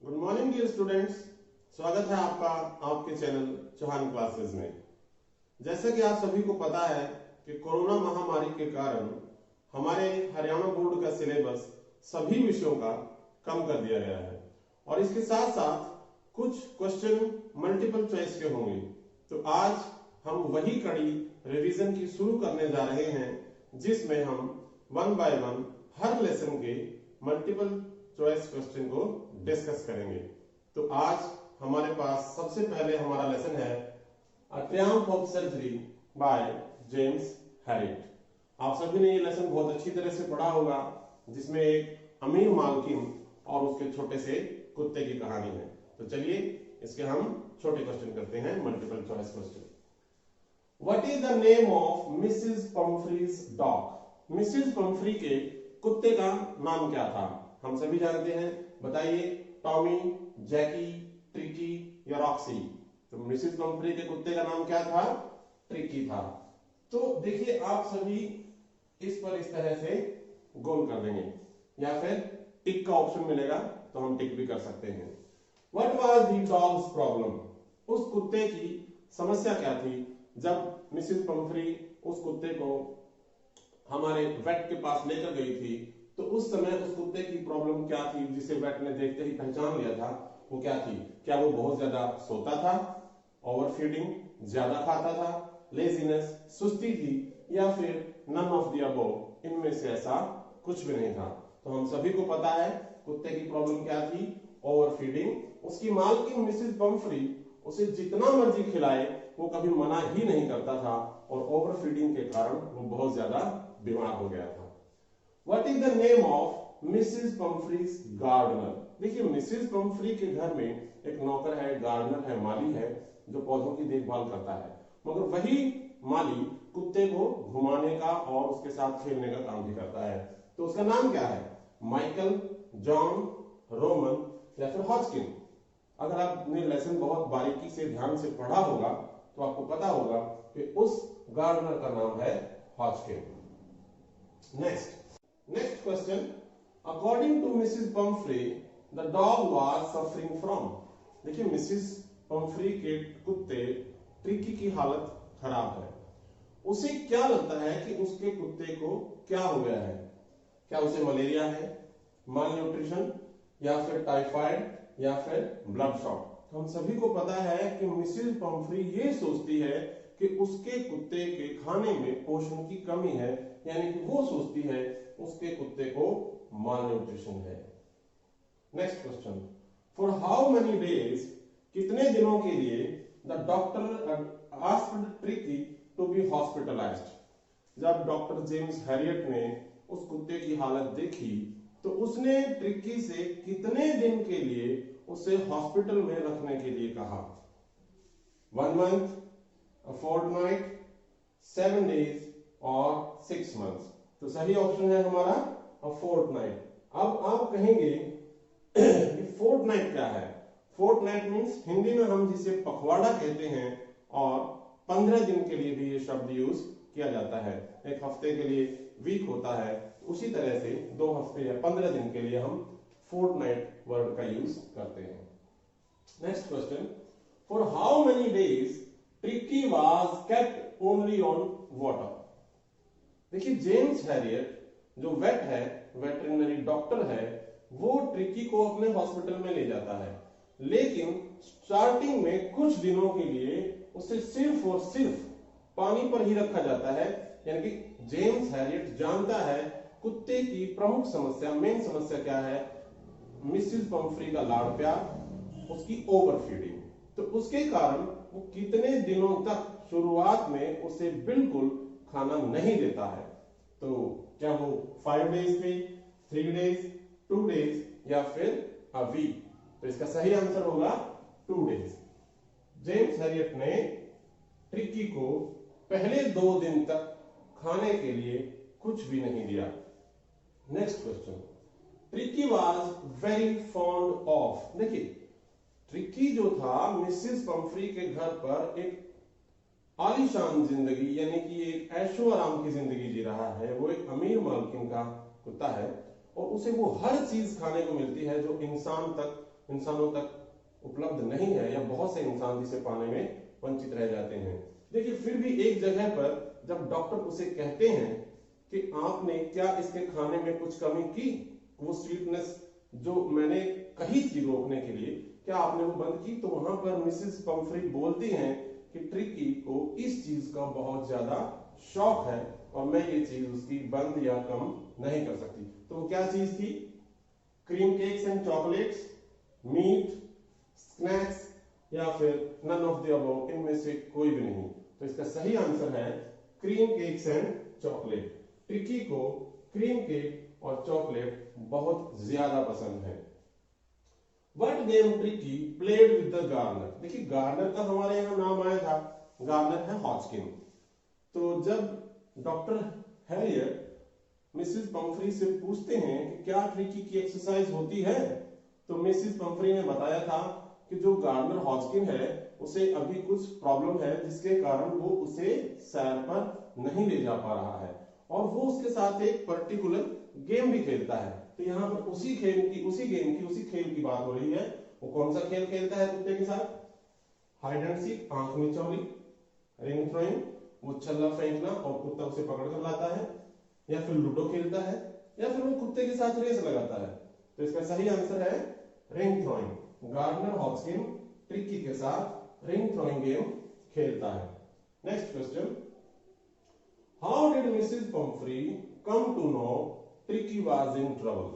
Good morning dear students. स्वागत है आपका आपके चैनल चौहान क्लासेस में। जैसे कि आप सभी को पता है कि कोरोना महामारी के कारण हमारे हरियाणा बोर्ड का सिलेबस सभी विषयों का कम कर दिया गया है और इसके साथ साथ कुछ क्वेश्चन मल्टीपल चॉइस के होंगे। तो आज हम वही कड़ी रिवीजन की शुरू करने जा रहे हैं जिसमें हम one by one her lesson के मल्टीपल चॉइस क्वेश्चन को डिस्कस करेंगे। तो आज हमारे पास सबसे पहले हमारा लेसन है a triumph of surgery by James Herriot. आप सभी ने ये लेसन बहुत अच्छी तरह से पढ़ा होगा जिसमें एक अमीर मालकिन और उसके छोटे से कुत्ते की कहानी है। तो चलिए इसके हम छोटे क्वेश्चन करते हैं, multiple choice question. What is the name of Mrs Pumphrey's dog? Mrs Pumphrey के कुत्ते का नाम क्या था? हम सभी जानते हैं, बताइए। टॉमी, जैकी, ट्रिकी या रॉक्सी? तो मिसेस पम्फ्री के कुत्ते का नाम क्या था? ट्रिकी था। तो देखिए आप सभी इस पर इस तरह से गोल कर देंगे या फिर टिक का ऑप्शन मिलेगा तो हम टिक भी कर सकते हैं। What was the dogs problem? उस कुत्ते की समस्या क्या थी? जब मिसेस पम्फ्री उस कुत्ते को हमारे वेट के पास लेकर गई थी तो उस समय उस कुत्ते की प्रॉब्लम क्या थी जिसे वेट ने देखते ही पहचान लिया था? वो क्या थी? क्या वो बहुत ज्यादा सोता था, ओवरफीडिंग, ज्यादा खाता था, लेजीनेस, सुस्ती थी, या फिर नन ऑफ द अबव, इनमें से ऐसा कुछ भी नहीं था? तो हम सभी को पता है कुत्ते की प्रॉब्लम क्या थी? ओवरफीडिंग। उसकी मालकिन मिसेस पम्फ्री उसे जितना मर्जी खिलाए वो कभी मना ही नहीं करता था और ओवरफीडिंग के कारण वो बहुत ज्यादा बीमार हो गया था। What is the name of Mrs. Pumphrey's gardener? देखिए मिसेस पम्फ्री के घर में एक नौकर है, गार्डनर है, माली है जो पौधों की देखभाल करता है, मगर वही माली कुत्ते को घुमाने का और उसके साथ खेलने का काम भी करता है। तो उसका नाम क्या है? माइकल, जॉन, रोमन या फिर हॉजकिन? अगर आपने लेसन बहुत बारीकी से ध्यान से पढ़ा होगा तो आपको पता होगा कि उस गार्डनर का नाम है Hodgkin. Next question. According to Mrs Pumphrey the dog was suffering from? देखिए मिसेस पम्फ्री के कुत्ते ट्रिकी की हालत खराब है। उसे क्या लगता है कि उसके कुत्ते को क्या हो गया है? क्या उसे मलेरिया है, माल न्यूट्रिशन, या फिर टाइफाइड, या फिर ब्लड शॉट? तो हम सभी को पता है कि मिसेस पम्फ्री ये सोचती है कि उसके कुत्ते के खाने में पोषण की कमी है, यानी कि वो सोचती है उसके कुत्ते को माल न्यूट्रिशन है। Next question. For how many days? कितने दिनों के लिए the doctor asked Tricki to be hospitalised? जब डॉक्टर जेम्स हैरियट ने उस कुत्ते की हालत देखी तो उसने ट्रिकी से कितने दिन के लिए उसे हॉस्पिटल में रखने के लिए कहा? 1 मंथ, a fortnight, 7 days और 6 months? तो सही ऑप्शन है हमारा a fortnight। अब आप कहेंगे कि फोर्टनाइट क्या है? फोर्टनाइट मीन्स हिंदी में हम जिसे पखवाड़ा कहते हैं और 15 दिन के लिए भी ये शब्द यूज किया जाता है। एक हफ्ते के लिए वीक होता है, उसी तरह से 2 हफ्ते या 15 दिन के लिए हम फोर्टनाइट वर्ड का यूज करते हैं। Next question. For how many days tricky was kept only on water? देखिए जेम्स हैरियट जो वेट है, वेटरिनरी डॉक्टर है, वो ट्रिकी को अपने हॉस्पिटल में ले जाता है, लेकिन स्टार्टिंग में कुछ दिनों के लिए उसे सिर्फ और सिर्फ पानी पर ही रखा जाता है। यानी कि जेम्स हैरियट जानता है कुत्ते की प्रमुख समस्या, मेन समस्या क्या है? मिसेस पम्फ्री का लाड़ प्यार, उसकी ओवरफीडिंग। तो उसके कारण वो कितने दिनों तक शुरुआत में उसे बिल्कुल खाना नहीं देता है? तो क्या वो 5 डेज पे, 3 डेज, 2 डेज या फिर अ वीक? तो इसका सही आंसर होगा 2 डेज। जेम्स हैरियट ने ट्रिकी को पहले 2 दिन तक खाने के लिए कुछ भी नहीं दिया। Next question. Tricky was very fond of? देखिए ट्रिकी जो था मिसेस पम्फ्री के घर पर एक आलीशान जिंदगी यानी कि एक ऐशो आराम की जिंदगी जी रहा है। वो एक अमीर मालकिन का कुत्ता है और उसे वो हर चीज खाने को मिलती है जो इंसान तक इंसानों तक उपलब्ध नहीं है, या बहुत से इंसान जिसे पाने में वंचित रह जाते हैं। देखिए फिर भी एक जगह पर जब डॉक्टर उसे कहते हैं कि आपने क्या इसके खाने में कुछ कमी की, वो स्वीटनेस जो मैंने कही थी रोकने के लिए, क्या आपने वो बंद की? तो वहां पर मिसेस पंफ्री बोलती हैं कि ट्रिकी को इस चीज का बहुत ज्यादा शौक है और मैं ये चीज उसकी बंद या कम नहीं कर सकती। तो वो क्या चीज थी? Cream cakes and chocolates, meat, snacks, या फिर नन ऑफ द अबव, इनमें से कोई भी नहीं। तो इसका सही आंसर है cream cakes and chocolate. Tricky को क्रीम केक और चॉकलेट बहुत ज्यादा पसंद है। What game tricky played with the Garner? देखिए गार्नर का हमारे यहाँ नाम आया था, गार्नर है हॉजकिन। तो जब डॉक्टर हैरियट मिसेस पंफ्री से पूछते हैं कि क्या ट्रिकी की एक्सरसाइज होती है, तो मिसेस पंफ्री ने बताया था कि जो गार्नर हॉजकिन है उसे अभी कुछ प्रॉब्लम है जिसके कारण वो उसे सैर पर नहीं ले जा पा रहा है, और वो उसके साथ एक पर्टिकुलर गेम भी खेलता है। तो यहाँ पर उसी खेल की बात हो रही है। वो कौन सा खेल खेलता है कुत्ते के साथ? हाइड एंड सीक, आंख मिचौली, रिंग थ्रोइंग, वो छल्ला फेंकना और कुत्ता उसे पकड़ कर लाता है, या फिर लूडो खेलता है, या फिर वो कुत्ते के साथ रेस लगाता है। तो इसका सही आंसर है ring throwing. Gardener Hodgkin Tricki के साथ रिंग थ्रोइंग गेम खेलता है। Next question, how did Mrs Pumphrey come to know Tricki was in trouble?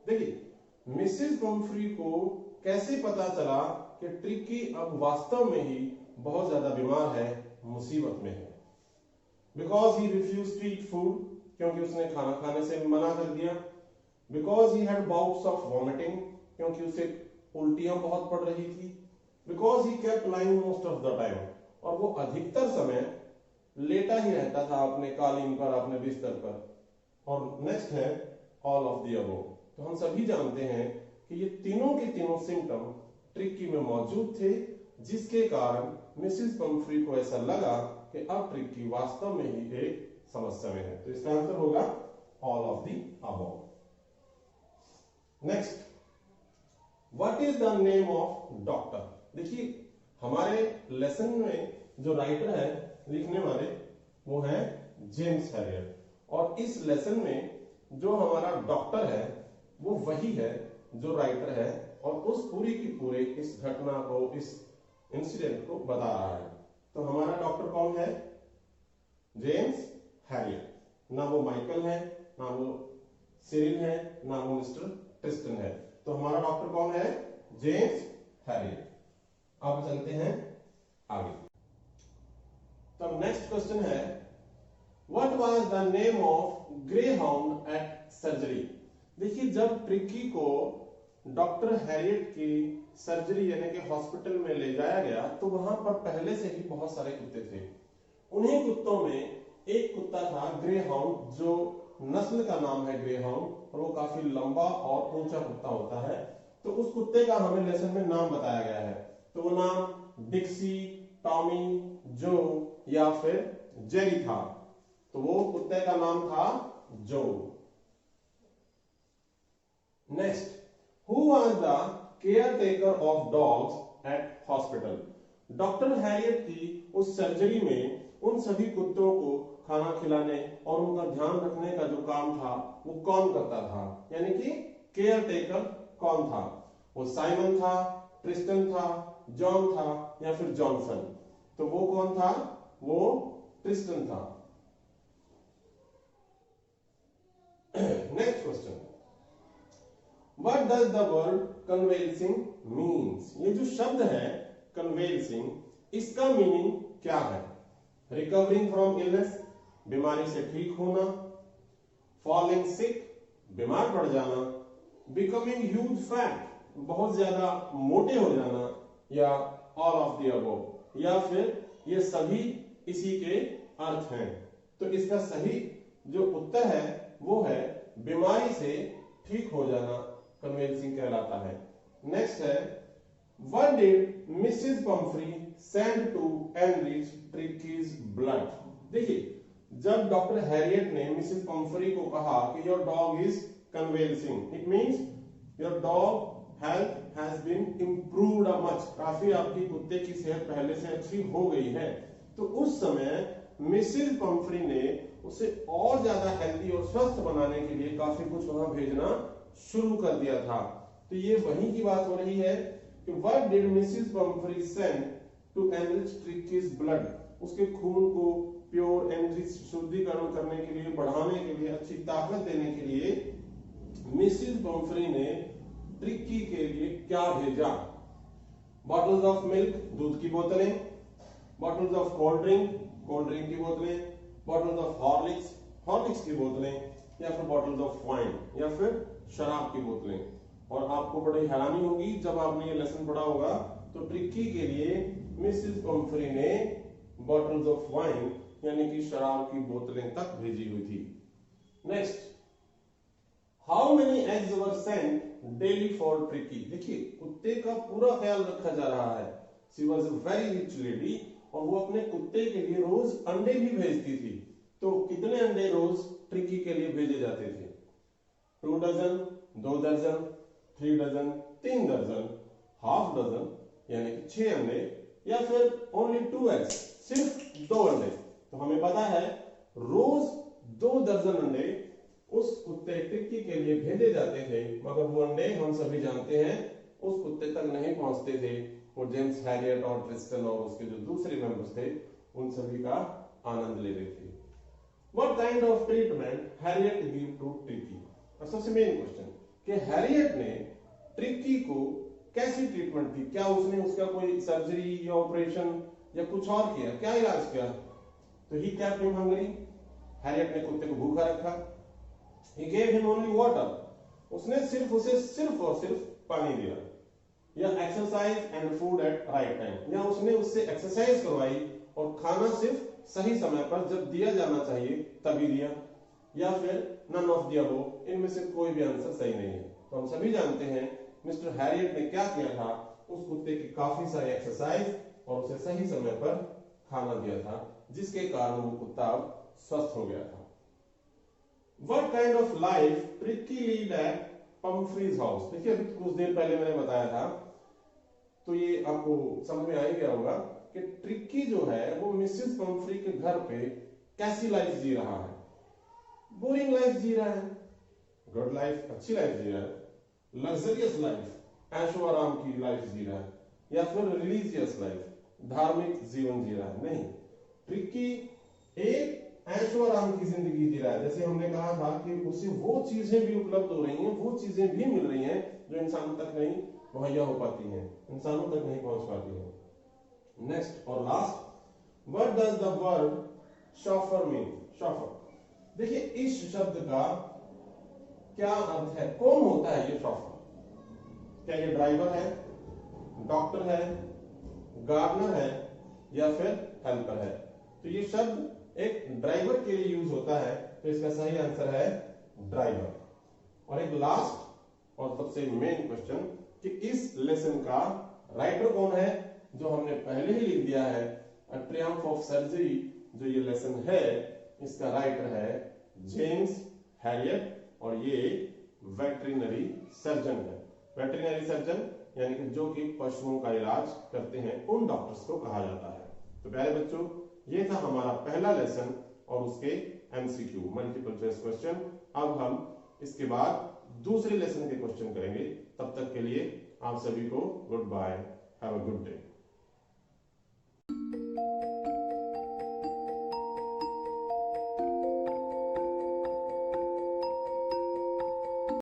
देखिए मिसेस पंफ्री को कैसे पता चला कि ट्रिकी अब वास्तव में ही बहुत ज्यादा बीमार है, मुसीबत में है? Because he refused to eat food, क्योंकि उसने खाना खाने से मना कर दिया। Because he had bouts of vomiting, क्योंकि उसे उल्टियां बहुत पड़ रही थी। Because he kept lying most of the time, और वो अधिकतर समय लेटा ही रहता था अपने कालीन पर, अपने बिस्तर पर। और नेक्स्ट है ऑल ऑफ द अबव। तो हम सभी जानते हैं कि ये तीनों के तीनों सिम्टम ट्रिकी में मौजूद थे, जिसके कारण मिसेस पंफ्री को ऐसा लगा कि अब ट्रिकी वास्तव में ही एक समस्या में है। तो इसका आंसर होगा all of the above. Next, what is the name of doctor? देखिए हमारे लेसन में जो राइटर है, लिखने वाले, वो है जेम्स हैरियट, और इस लेसन में जो हमारा डॉक्टर है वो वही है जो राइटर है, और उस पूरी की पूरे इस घटना को, इस इंसिडेंट को बता रहा है। तो हमारा डॉक्टर कौन है? James Harriet. ना वो माइकल है, ना वो सिरिल है, ना वो मिस्टर ट्रिस्टन है। तो हमारा डॉक्टर कौन है? James Herriot. अब चलते हैं आगे। तो नेक्स्ट क्वेश्चन है, what was the name of greyhound at surgery? देखिए जब ट्रिकी को डॉक्टर हैरियट की सर्जरी यानी कि हॉस्पिटल में ले जाया गया, तो वहां पर पहले से ही बहुत सारे कुत्ते थे। उन्हीं कुत्तों में एक कुत्ता था ग्रे हाउंड, जो नस्ल का नाम है ग्रे हाउंड, और वो काफी लंबा और ऊंचा कुत्ता होता है। तो उस कुत्ते का हमें लेसन में नाम बताया गया है। तो वो नाम डिक्सी, टॉमी, जो या फिर जेरी था। तो वो कुत्ते का नाम था जो। Next, who was the caretaker of dogs at hospital? Doctor Herriot की उस सर्जरी में उन सभी कुत्तों को खाना खिलाने और उनका ध्यान रखने का जो काम था वो कौन करता था? यानी कि केयरटेकर कौन था? वो साइमन था, ट्रिस्टन था, जॉन था, या फिर जॉनसन? तो वो कौन था? वो ट्रिस्टन था। Next question, what does the word convalescing means? ये जो शब्द है कन्वेल्सिंग, इसका मीनिंग क्या है? रिकवरिंग फ्रॉम इलनेस, बीमारी से ठीक होना, फॉलिंग सिक, बीमार पड़ जाना, बिकमिंग ह्यूज फैट, बहुत ज्यादा मोटे हो जाना, या ऑल ऑफ द अबव, या फिर ये सभी इसी के अर्थ हैं। तो इसका सही जो उत्तर है वो है बीमारी से ठीक हो जाना कन्वेंसिंग कहलाता है। नेक्स्ट है, what did Mrs Pumphrey send to enrich Tricki's blood? देखिए जब डॉक्टर हैरियट ने मिसेस पंफ्री को कहा कि your dog is convalescing, it means your dog health has been improved much, काफी आपकी कुत्ते की सेहत पहले से अच्छी हो गई है। तो उस समय मिसेज पंफ्री ने उसे और ज्यादा हेल्दी और स्वस्थ बनाने के लिए काफी कुछ वहां भेजना शुरू कर दिया था। तो ये वही की बात हो रही है कि what did Mrs Pumphrey send to enrich Tricki's blood, उसके खून को प्योर एनरिच शुद्धिकरण करने के लिए, बढ़ाने के लिए, अच्छी ताकत देने के लिए मिसेज पंफ्री ने ट्रिकी के लिए क्या भेजा? बॉटल्स ऑफ मिल्क, दूध की बोतलें, बॉटल्स ऑफ कोल्ड ड्रिंक की बोतलें, बॉटल्स ऑफ हॉर्लिक्स की बोतलें, या फिर बॉटल्स ऑफ वाइन, या फिर शराब की बोतलें। और आपको बड़ी हैरानी होगी जब आपने ये लेसन पढ़ा होगा, तो ट्रिकी के लिए मिसेस पंफ्री ने बॉटल्स ऑफ वाइन यानी कि शराब की बोतलें तक भेजी हुई थी। Next, how many eggs were sent daily for tricky. देखिए कुत्ते का पूरा ख्याल रखा जा रहा है। She was a very rich lady और वो अपने कुत्ते के लिए रोज अंडे भी भेजती थी। तो कितने अंडे रोज ट्रिकी के लिए भेजे जाते थे? 2 डजन, 2 दर्जन, 3 डजन, 3 दर्जन, हाफ डजन यानी कि 6 अंडे, या फिर ओनली 2 एग्स, सिर्फ 2 अंडे। तो हमें पता है रोज 2 दर्जन अंडे उस कुत्ते ट्रिकी के लिए भेजे जाते थे, मगर वो अंडे हम सभी जानते हैं उस कुत्ते तक नहीं पहुंचते थे। वो जेम्स हैरियट और ट्रिस्टन और उसके जो दूसरे मेंबर्स थे उन सभी का आनंद ले रहे थे। What kind of treatment Harriet gave to Tricky? अब सबसे मेन क्वेश्चन कि हैरियट ने ट्रिकी को कैसी ट्रीटमेंट दी? क्या उसने उसका कोई सर्जरी या ऑपरेशन या कुछ और किया? क्या इलाज किया? तो ही kept him hungry, हैरियट ने कुत्ते को भूखा रखा। He gave him only water, उसने उसे सिर्फ और सिर्फ पानी दिया। या exercise and food at right time, या उसने उससे एक्सरसाइज करवाई और खाना सिर्फ सही समय पर जब दिया जाना चाहिए तभी दिया, या फिर नन ऑफ द अबव, इनमें से कोई भी आंसर सही नहीं है। तो हम सभी जानते हैं मिस्टर हैरियट ने क्या किया था, उस कुत्ते की काफी सारी एक्सरसाइज और उसे सही समय पर खाना दिया था, जिसके कारण वो कुत्ता अब स्वस्थ हो गया था। What kind of life Tricky lead at Pumphrey's house? देखिए अभी कुछ देर पहले मैंने बताया था, तो ये आपको समझ में आ ही गया होगा कि ट्रिकी जो है वो मिसेस पंफ्री के घर पे कैसी लाइफ जी रहा है। बोरिंग लाइफ जी रहा है, गुड लाइफ, अच्छी लाइफ जी रहा है, लग्जरियस लाइफ, ऐशो आराम की लाइफ जी रहा है, या फिर रिलीजियस लाइफ, धार्मिक जीवन जी रहा है? नहीं, ट्रिकी एक ऐशो आराम की जिंदगी जी रहा है। जैसे हमने कहा था कि उसे वो चीजें भी उपलब्ध हो रही हैं, वो चीजें भी मिल रही हैं जो इंसानों तक नहीं मुहैया हो पाती हैं, इंसानों तक नहीं पहुंच पाती हैं। नेक्स्ट और last, what does the word chauffeur mean? Chauffeur, देखिए इस शब्द का क्या अर्थ है? कौन होता है ये शॉफर? क्या ये ड्राइवर है, डॉक्टर है, गार्डनर है, या फिर हेल्पर है? तो ये शब्द एक ड्राइवर के लिए यूज होता है, तो इसका सही आंसर है ड्राइवर। और एक लास्ट और सबसे मेन क्वेश्चन कि इस लेसन का राइटर कौन है? जो हमने पहले ही लिख दिया है, अ ट्रियम्फ ऑफ सर्जरी, जो ये लेसन है इसका राइटर है जेम्स हैरियट, और ये वेटरिनरी सर्जन है। वेटरिनरी सर्जन यानी कि जो कि पशुओं का इलाज करते हैं, उन डॉक्टर्स को कहा जाता है। तो प्यारे बच्चों, ये था हमारा पहला लेसन और उसके एमसीक्यू, मल्टीपल चॉइस क्वेश्चन। अब हम इसके बाद दूसरे लेसन के क्वेश्चन करेंगे। तब तक के लिए आप सभी को goodbye, have a good day.